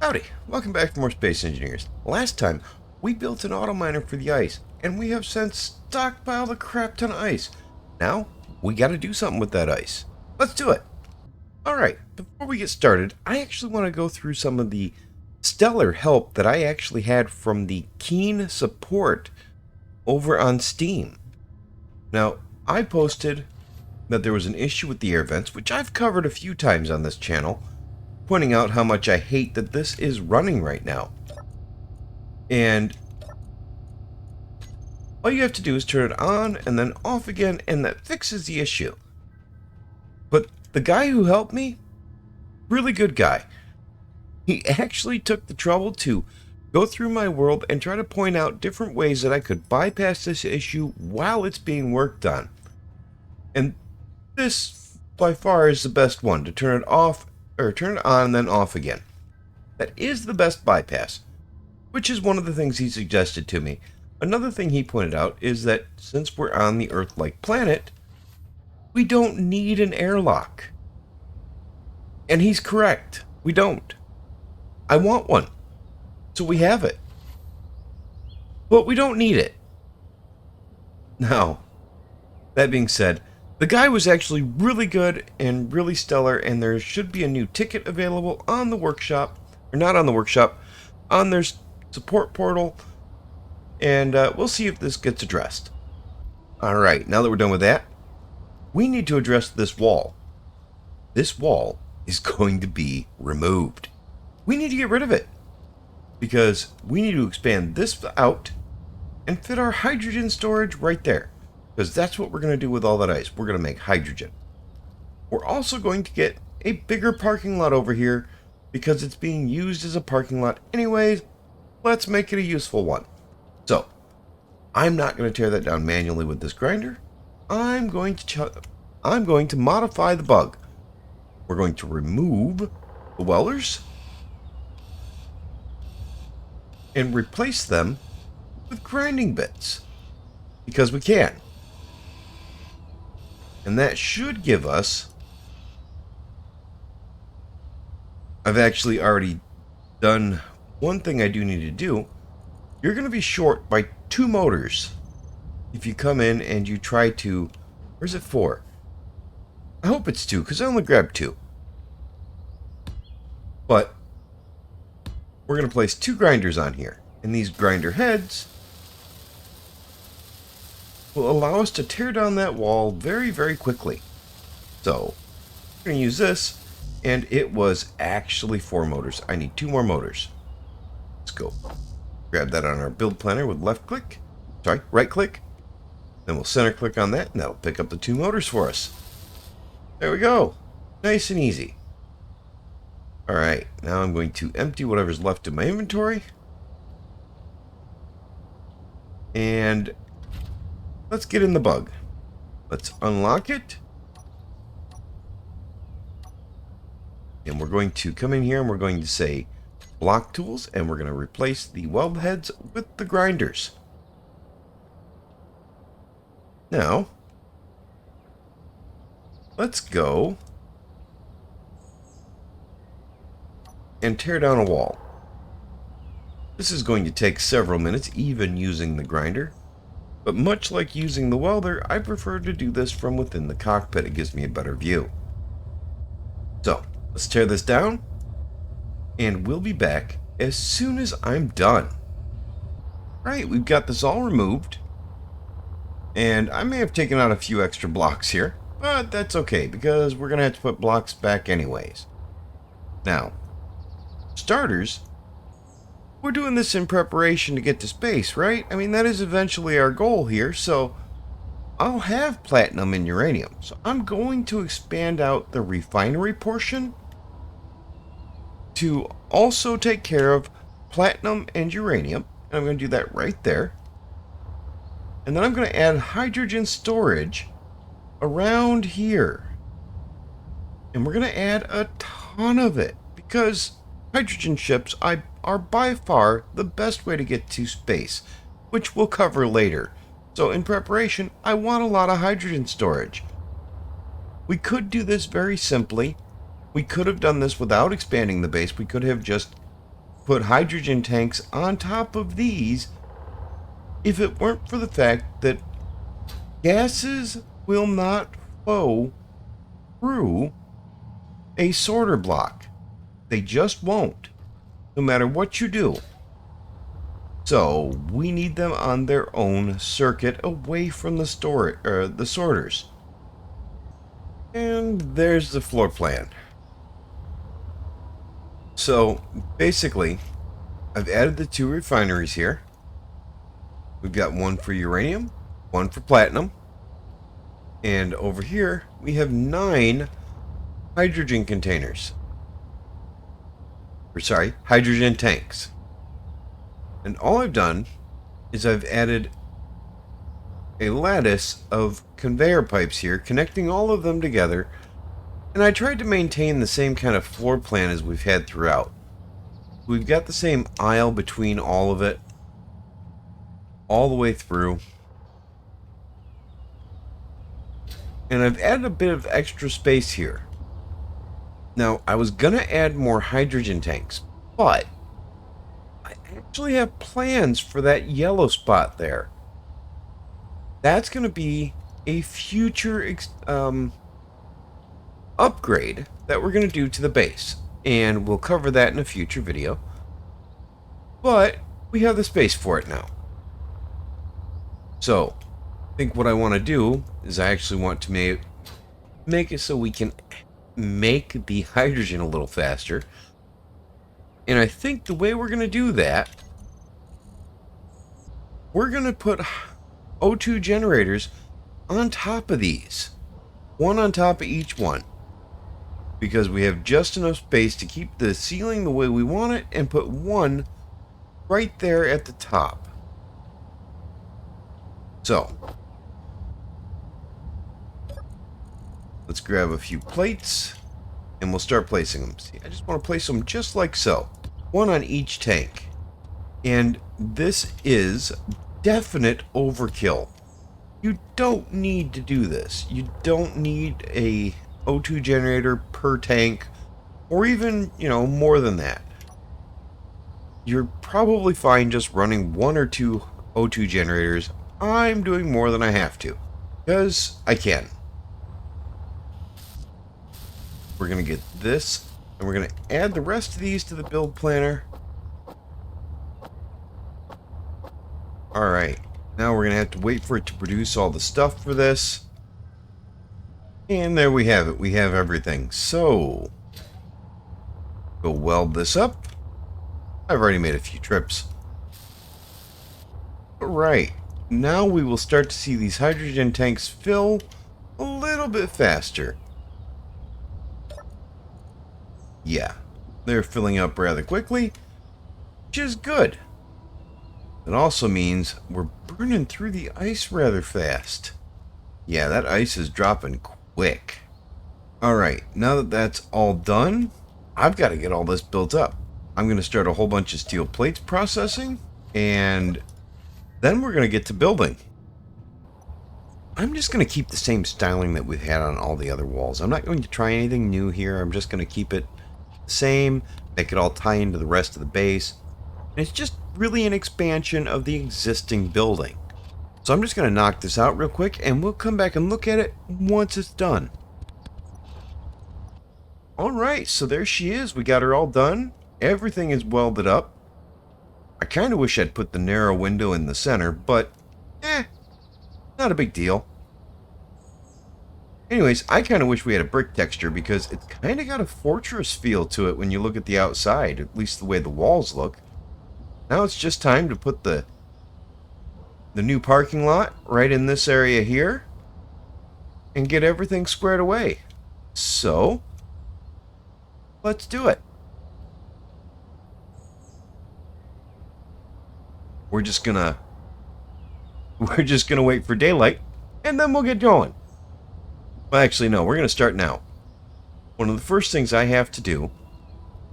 Howdy, welcome back for more Space Engineers. Last time, we built an auto miner for the ice, and we have since stockpiled a crap ton of ice. Now, we gotta do something with that ice. Let's do it! Alright, before we get started, I actually want to go through some of the stellar help that I actually had from the keen support over on Steam. Now, I posted that there was an issue with the air vents, which I've covered a few times on this channel, pointing out how much I hate that this is running right now. And all you have to do is turn it on and then off again, and that fixes the issue. But the guy who helped me, really good guy, he actually took the trouble to go through my world and try to point out different ways that I could bypass this issue while it's being worked on. And this, by far, is the best one, to turn it off, or turn it on and then off again. That is the best bypass, which is one of the things he suggested to me. Another thing he pointed out is that since we're on the Earth-like planet, we don't need an airlock. And he's correct. We don't. I want one. So we have it. But we don't need it. Now, that being said, the guy was actually really good and really stellar, and there should be a new ticket available on the workshop, or not on the workshop, on their support portal, and we'll see if this gets addressed. Alright, now that we're done with that, we need to address this wall. This wall is going to be removed. We need to get rid of it, because we need to expand this out and fit our hydrogen storage right there. Because that's what we're going to do with all that ice. We're going to make hydrogen. We're also going to get a bigger parking lot over here because it's being used as a parking lot anyways. Let's make it a useful one. So, I'm not going to tear that down manually with this grinder. I'm going to modify the bug. We're going to remove the welders and replace them with grinding bits because we can. And that should give us... I've actually already done one thing I do need to do. You're going to be short by 2 motors if you come in and you try to... Where's it 4? I hope it's 2 because I only grabbed 2. But we're going to place 2 grinders on here. And these grinder heads will allow us to tear down that wall very, very quickly. So, we're going to use this, and it was actually 4 motors. I need 2 more motors. Let's go. Grab that on our build planner with right click. Then we'll center click on that, and that'll pick up the 2 motors for us. There we go. Nice and easy. Alright, now I'm going to empty whatever's left in my inventory. And let's get in the bug. Let's unlock it. And we're going to come in here and we're going to say block tools, and we're going to replace the weld heads with the grinders. Now, let's go and tear down a wall. This is going to take several minutes, even using the grinder. But much like using the welder, I prefer to do this from within the cockpit. It gives me a better view. So, let's tear this down, and we'll be back as soon as I'm done. Right, we've got this all removed, and I may have taken out a few extra blocks here, but that's okay, because we're going to have to put blocks back anyways. Now, starters, we're doing this in preparation to get to space, right? I mean, that is eventually our goal here, so I'll have platinum and uranium. So I'm going to expand out the refinery portion to also take care of platinum and uranium. And I'm going to do that right there. And then I'm going to add hydrogen storage around here. And we're going to add a ton of it, because hydrogen ships are by far the best way to get to space, which we'll cover later. So in preparation, I want a lot of hydrogen storage. We could do this very simply. We could have done this without expanding the base. We could have just put hydrogen tanks on top of these if it weren't for the fact that gases will not flow through a sorter block. They just won't, no matter what you do. So we need them on their own circuit away from the the sorters. And there's the floor plan. So basically, I've added the 2 refineries here. We've got one for uranium, one for platinum, and over here we have 9 hydrogen containers. Or sorry, hydrogen tanks. And all I've done is I've added a lattice of conveyor pipes here, connecting all of them together, and I tried to maintain the same kind of floor plan as we've had throughout. We've got the same aisle between all of it, all the way through. And I've added a bit of extra space here. Now, I was going to add more hydrogen tanks, but I actually have plans for that yellow spot there. That's going to be a future upgrade that we're going to do to the base, and we'll cover that in a future video. But we have the space for it now. So, I think what I want to do is I actually want to make it so we can make the hydrogen a little faster. And I think the way we're going to do that, we're going to put O2 generators on top of these. One on top of each one. Because we have just enough space to keep the ceiling the way we want it and put one right there at the top. So, let's grab a few plates and we'll start placing them. See, I just want to place them just like so. One on each tank. And this is definite overkill. You don't need to do this. You don't need a O2 generator per tank, or even, more than that. You're probably fine just running 1 or 2 O2 generators. I'm doing more than I have to, because I can. We're going to get this, and we're going to add the rest of these to the build planner. Alright, now we're going to have to wait for it to produce all the stuff for this. And there we have it. We have everything. So, go weld this up. I've already made a few trips. Alright, now we will start to see these hydrogen tanks fill a little bit faster. Yeah, they're filling up rather quickly, which is good. It also means we're burning through the ice rather fast. Yeah, that ice is dropping quick. Alright, now that that's all done, I've got to get all this built up. I'm going to start a whole bunch of steel plates processing, and then we're going to get to building. I'm just going to keep the same styling that we've had on all the other walls. I'm not going to try anything new here. I'm just going to keep it the same, make it all tie into the rest of the base. And it's just really an expansion of the existing building. So I'm just going to knock this out real quick, and we'll come back and look at it once it's done. Alright, so there she is. We got her all done. Everything is welded up. I kind of wish I'd put the narrow window in the center, but not a big deal. Anyways, I kind of wish we had a brick texture because it's kind of got a fortress feel to it when you look at the outside, at least the way the walls look. Now it's just time to put the new parking lot right in this area here and get everything squared away. So, let's do it. We're just gonna wait for daylight and then we'll get going. Well, actually no, we're gonna start now. One of the first things I have to do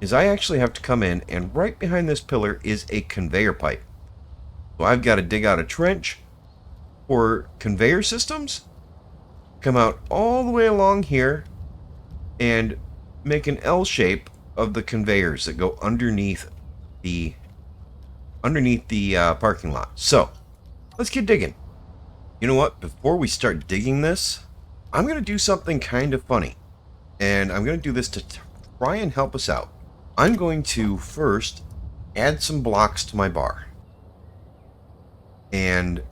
is I actually have to come in, and right behind this pillar is a conveyor pipe. So I've got to dig out a trench for conveyor systems, come out all the way along here, and make an L shape of the conveyors that go underneath the parking lot. So let's get digging. You know what? Before we start digging this, I'm going to do something kind of funny. And I'm going to do this to try and help us out. I'm going to first add some blocks to my bar. And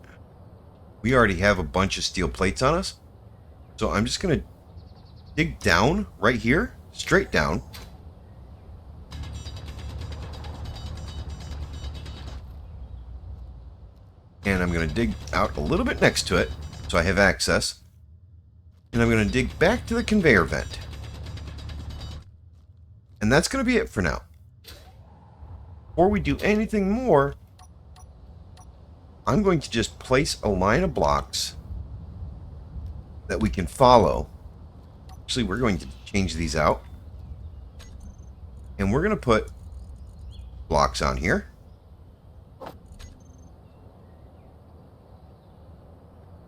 we already have a bunch of steel plates on us. So I'm just going to dig down right here, straight down. And I'm going to dig out a little bit next to it so I have access. And I'm going to dig back to the conveyor vent. And that's going to be it for now. Before we do anything more, I'm going to just place a line of blocks that we can follow. Actually, we're going to change these out. And we're going to put blocks on here.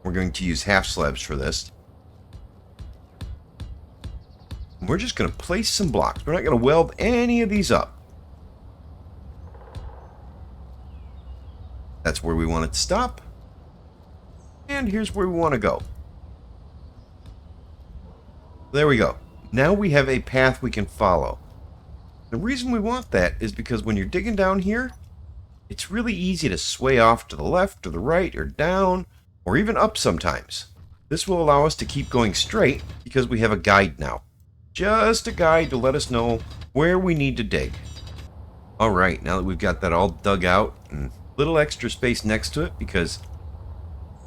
We're going to use half slabs for this. We're just going to place some blocks. We're not going to weld any of these up. That's where we want it to stop. And here's where we want to go. There we go. Now we have a path we can follow. The reason we want that is because when you're digging down here, it's really easy to sway off to the left or the right or down or even up sometimes. This will allow us to keep going straight because we have a guide now. Just a guide to let us know where we need to dig. Alright, now that we've got that all dug out and a little extra space next to it, because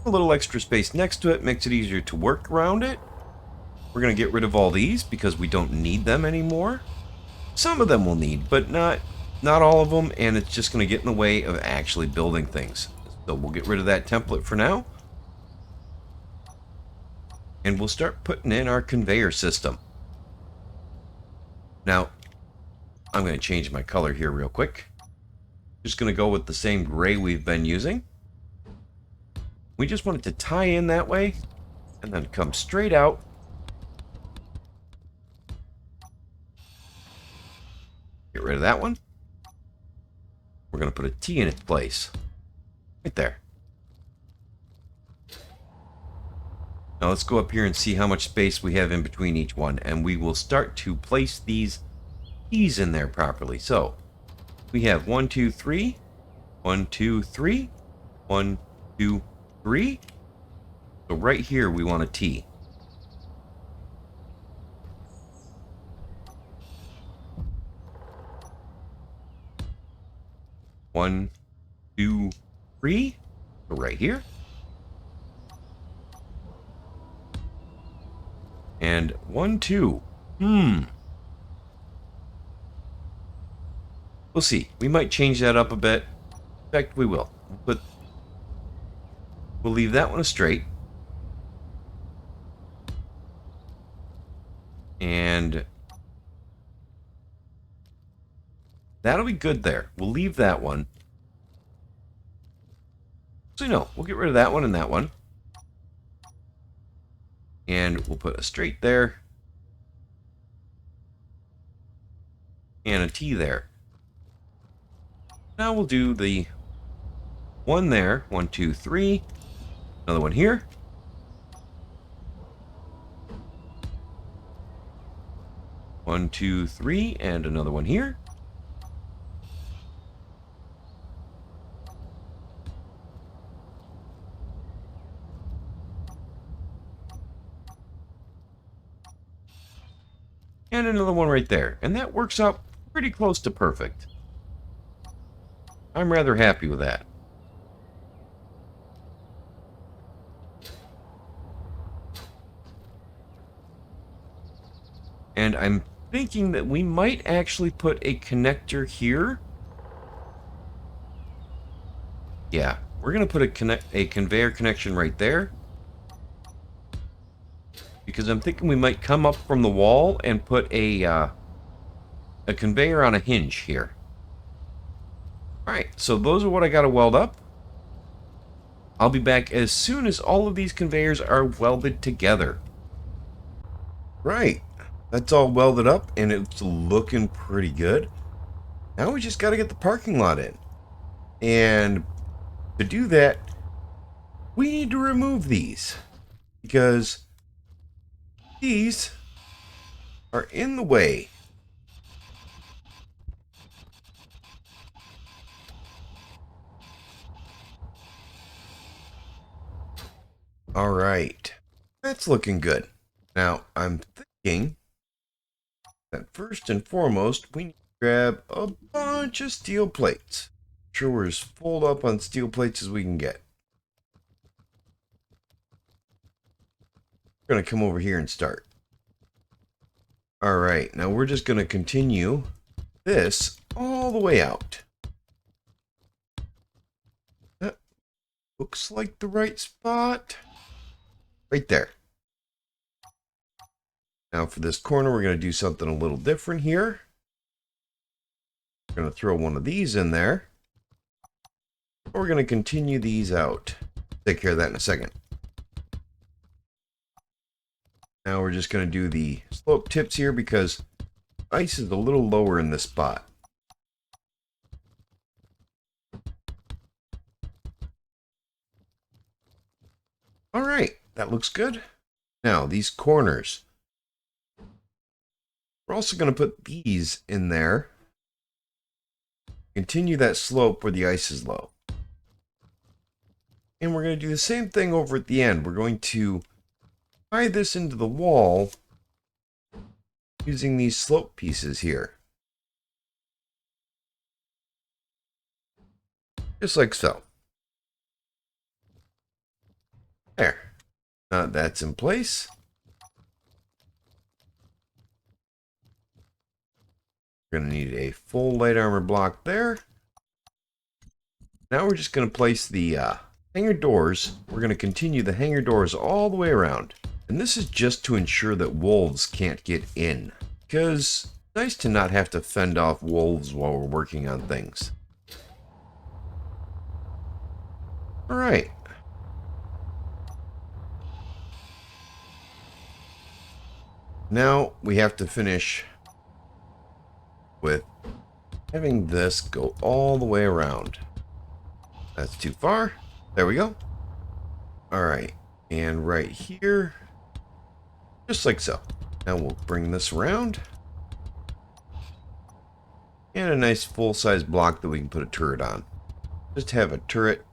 a little extra space next to it makes it easier to work around it. We're going to get rid of all these because we don't need them anymore. Some of them we'll need, but not all of them, and it's just going to get in the way of actually building things. So we'll get rid of that template for now. And we'll start putting in our conveyor system. Now, I'm going to change my color here real quick. Just going to go with the same gray we've been using. We just want it to tie in that way and then come straight out. Get rid of that one. We're going to put a T in its place. Right there. Now let's go up here and see how much space we have in between each one, and we will start to place these T's in there properly. So we have 1, 2, 3, 1, 2, 3, 1, 2, 3. So right here we want a T. One, two, three. So right here. And 1, 2. We'll see. We might change that up a bit. In fact, we will. But we'll leave that one straight. And that'll be good there. We'll leave that one. So no, we'll get rid of that one and that one. And we'll put a straight there. And a T there. Now we'll do the one there. 1, 2, 3. Another one here. One, 2, 3, and another one here. And another one right there. And that works out pretty close to perfect. I'm rather happy with that. And I'm thinking that we might actually put a connector here. Yeah, we're going to put a conveyor connection right there. Because I'm thinking we might come up from the wall and put a conveyor on a hinge here. Alright, so those are what I got to weld up. I'll be back as soon as all of these conveyors are welded together. Right, that's all welded up and it's looking pretty good. Now we just got to get the parking lot in. And to do that, we need to remove these. Because these are in the way. All right. That's looking good. Now, I'm thinking that first and foremost, we need to grab a bunch of steel plates. Sure, we're as full up on steel plates as we can get. We're going to come over here and start. All right, now we're just going to continue this all the way out. That looks like the right spot. Right there. Now for this corner, we're going to do something a little different here. We're going to throw one of these in there. We're going to continue these out. Take care of that in a second. Now we're just going to do the slope tips here because ice is a little lower in this spot. All right, that looks good. Now these corners. We're also going to put these in there. Continue that slope where the ice is low. And we're going to do the same thing over at the end. We're going to tie this into the wall using these slope pieces here. Just like so. There. Now that's in place. We're going to need a full light armor block there. Now we're just going to place the hangar doors. We're going to continue the hangar doors all the way around. And this is just to ensure that wolves can't get in. Because it's nice to not have to fend off wolves while we're working on things. Alright. Now we have to finish with having this go all the way around. That's too far. There we go. Alright. And right here. Just like so. Now we'll bring this around. And a nice full-size block that we can put a turret on. Just have a turret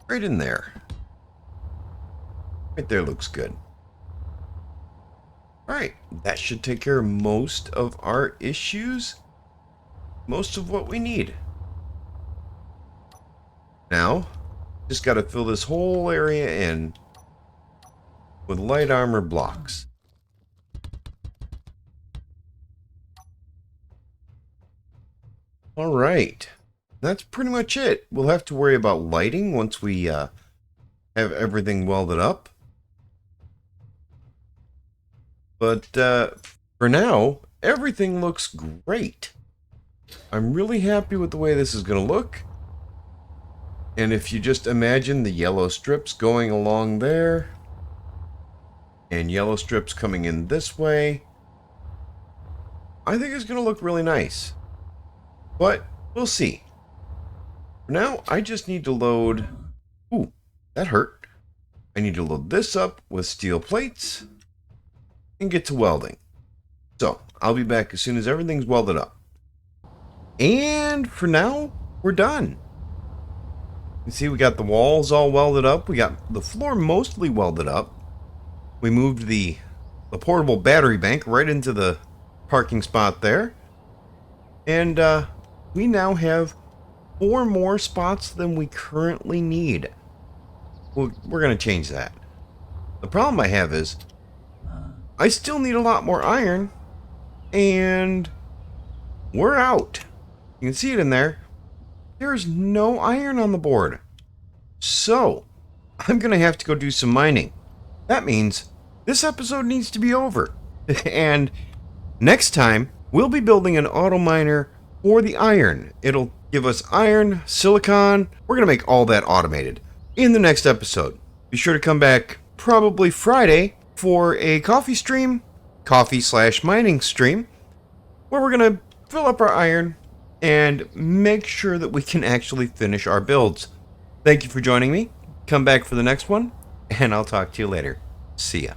right in there. Right there looks good. Alright, that should take care of most of our issues. Most of what we need. Now, just got to fill this whole area in with light armor blocks. Alright, that's pretty much it. We'll have to worry about lighting once we have everything welded up. But for now, everything looks great. I'm really happy with the way this is going to look. And if you just imagine the yellow strips going along there, and yellow strips coming in this way, I think it's going to look really nice. But we'll see. For now, I just need to load... Ooh, that hurt. I need to load this up with steel plates and get to welding. So, I'll be back as soon as everything's welded up. And for now, we're done. You see, we got the walls all welded up. We got the floor mostly welded up. We moved the portable battery bank right into the parking spot there. And we now have 4 more spots than we currently need. We're going to change that. The problem I have is I still need a lot more iron. And we're out. You can see it in there. There's no iron on the board. So, I'm going to have to go do some mining. That means this episode needs to be over. And next time, we'll be building an auto miner for the iron. It'll give us iron, silicon. We're going to make all that automated in the next episode. Be sure to come back probably Friday for a coffee stream, coffee/mining stream, where we're going to fill up our iron and make sure that we can actually finish our builds. Thank you for joining me. Come back for the next one, and I'll talk to you later. See ya.